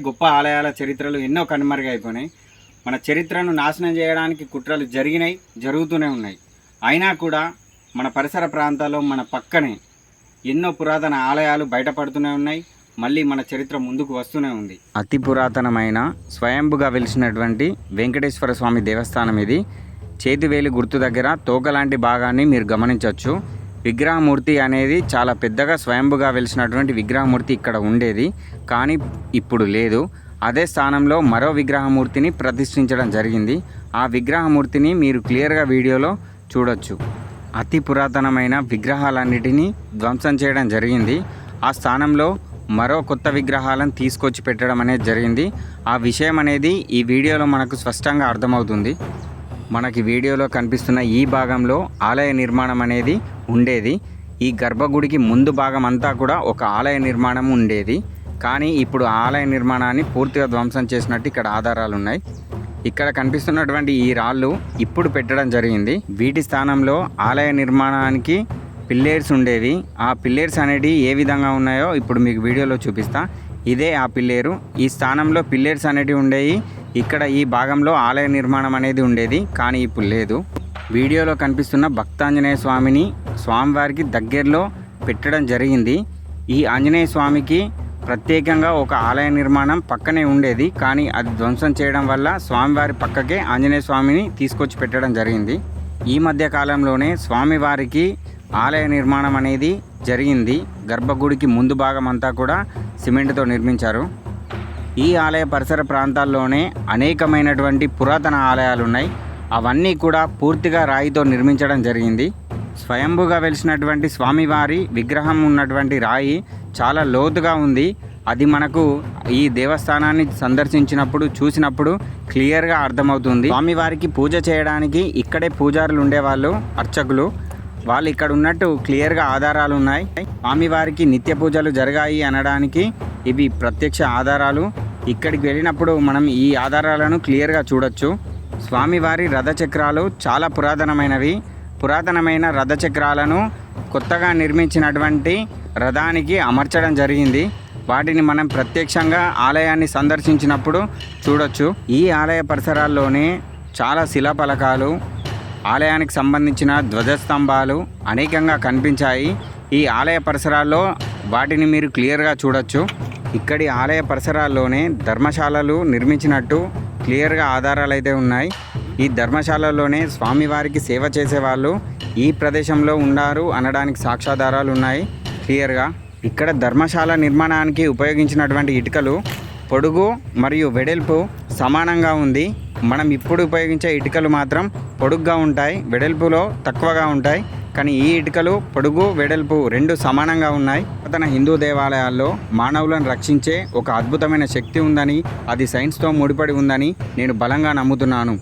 గొప్ప ఆలయాల చరిత్రలు ఎన్నో కనుమరుగైపోయినాయి. మన చరిత్రను నాశనం చేయడానికి కుట్రలు జరిగినాయి, జరుగుతూనే ఉన్నాయి. అయినా కూడా మన పరిసర ప్రాంతాల్లో మన పక్కనే ఎన్నో పురాతన ఆలయాలు బయటపడుతూనే ఉన్నాయి. మళ్ళీ మన చరిత్ర ముందుకు వస్తూనే ఉంది. అతి పురాతనమైన స్వయంభుగా వెలిసినటువంటి వెంకటేశ్వర స్వామి దేవస్థానం ఇది. చేతివేలి గుర్తు దగ్గర తోకలాంటి భాగాన్ని మీరు గమనించవచ్చు. విగ్రహమూర్తి అనేది చాలా పెద్దగా స్వయంభుగా వెలిసినటువంటి విగ్రహమూర్తి ఇక్కడ ఉండేది, కానీ ఇప్పుడు లేదు. అదే స్థానంలో మరో విగ్రహమూర్తిని ప్రతిష్ఠించడం జరిగింది. ఆ విగ్రహమూర్తిని మీరు క్లియర్గా వీడియోలో చూడొచ్చు. అతి పురాతనమైన విగ్రహాలన్నిటినీ ధ్వంసం చేయడం జరిగింది. ఆ స్థానంలో మరో కొత్త విగ్రహాలను తీసుకొచ్చి పెట్టడం అనేది జరిగింది. ఆ విషయం అనేది ఈ వీడియోలో మనకు స్పష్టంగా అర్థమవుతుంది. మనకి వీడియోలో కనిపిస్తున్న ఈ భాగంలో ఆలయ నిర్మాణం అనేది ఉండేది. ఈ గర్భగుడికి ముందు భాగం అంతా కూడా ఒక ఆలయ నిర్మాణం ఉండేది, కానీ ఇప్పుడు ఆలయ నిర్మాణాన్ని పూర్తిగా ధ్వంసం చేసినట్టు ఇక్కడ ఆధారాలు ఉన్నాయి. ఇక్కడ కనిపిస్తున్నటువంటి ఈ రాళ్ళు ఇప్పుడు పెట్టడం జరిగింది. వీటి స్థానంలో ఆలయ నిర్మాణానికి పిల్లేర్స్ ఉండేవి. ఆ పిల్లేర్స్ అనేవి ఏ విధంగా ఉన్నాయో ఇప్పుడు మీకు వీడియోలో చూపిస్తా. ఇదే ఆ పిల్లేరు. ఈ స్థానంలో పిల్లేర్స్ అనేటివి ఉండేవి. ఇక్కడ ఈ భాగంలో ఆలయ నిర్మాణం అనేది ఉండేది, కానీ ఇప్పుడు లేదు. వీడియోలో కనిపిస్తున్న భక్తాంజనేయ స్వామిని స్వామివారికి దగ్గరలో పెట్టడం జరిగింది. ఈ ఆంజనేయ స్వామికి ప్రత్యేకంగా ఒక ఆలయ నిర్మాణం పక్కనే ఉండేది, కానీ అది ధ్వంసం చేయడం వల్ల స్వామివారి పక్కకే ఆంజనేయ స్వామిని తీసుకొచ్చి పెట్టడం జరిగింది. ఈ మధ్య కాలంలోనే స్వామివారికి ఆలయ నిర్మాణం అనేది జరిగింది. గర్భగుడికి ముందు భాగం అంతా కూడా సిమెంట్తో నిర్మించారు. ఈ ఆలయ పరిసర ప్రాంతాల్లోనే అనేకమైనటువంటి పురాతన ఆలయాలు ఉన్నాయి. అవన్నీ కూడా పూర్తిగా రాయితో నిర్మించడం జరిగింది. స్వయంభుగా వెలిసినటువంటి స్వామివారి విగ్రహం ఉన్నటువంటి రాయి చాలా లోతుగా ఉంది. అది మనకు ఈ దేవస్థానాన్ని సందర్శించినప్పుడు చూసినప్పుడు క్లియర్గా అర్థమవుతుంది. స్వామివారికి పూజ చేయడానికి ఇక్కడే పూజారులు ఉండేవాళ్ళు, అర్చకులు. వాళ్ళు ఇక్కడ ఉన్నట్టు క్లియర్గా ఆధారాలు ఉన్నాయి. స్వామివారికి నిత్య పూజలు జరిగాయి అనడానికి ఇవి ప్రత్యక్ష ఆధారాలు. ఇక్కడికి వెళ్ళినప్పుడు మనం ఈ ఆధారాలను క్లియర్గా చూడొచ్చు. స్వామివారి రథచక్రాలు చాలా పురాతనమైనవి. పురాతనమైన రథచక్రాలను కొత్తగా నిర్మించినటువంటి రథానికి అమర్చడం జరిగింది. వాటిని మనం ప్రత్యక్షంగా ఆలయాన్ని సందర్శించినప్పుడు చూడొచ్చు. ఈ ఆలయ పరిసరాల్లోనే చాలా శిలాఫలకాలు, ఆలయానికి సంబంధించిన ధ్వజస్తంభాలు అనేకంగా కనిపించాయి. ఈ ఆలయ పరిసరాల్లో వాటిని మీరు క్లియర్గా చూడొచ్చు. ఇక్కడి ఆలయ పరిసరాల్లోనే ధర్మశాలలు నిర్మించినట్టు క్లియర్గా ఆధారాలు అయితే ఉన్నాయి. ఈ ధర్మశాలలోనే స్వామివారికి సేవ చేసేవాళ్ళు ఈ ప్రదేశంలో ఉన్నారు అనడానికి సాక్ష్యాధారాలు ఉన్నాయి క్లియర్గా. ఇక్కడ ధర్మశాల నిర్మాణానికి ఉపయోగించినటువంటి ఇటుకలు పొడుగు మరియు వెడల్పు సమానంగా ఉంది. మనం ఇప్పుడు ఉపయోగించే ఇటుకలు మాత్రం పొడుగ్గా ఉంటాయి, వెడల్పులో తక్కువగా ఉంటాయి. కానీ ఈ ఇటుకలు పొడుగు వెడల్పు రెండు సమానంగా ఉన్నాయి. తన హిందూ దేవాలయాల్లో మానవులను రక్షించే ఒక అద్భుతమైన శక్తి ఉందని, అది సైన్స్తో ముడిపడి ఉందని నేను బలంగా నమ్ముతున్నాను.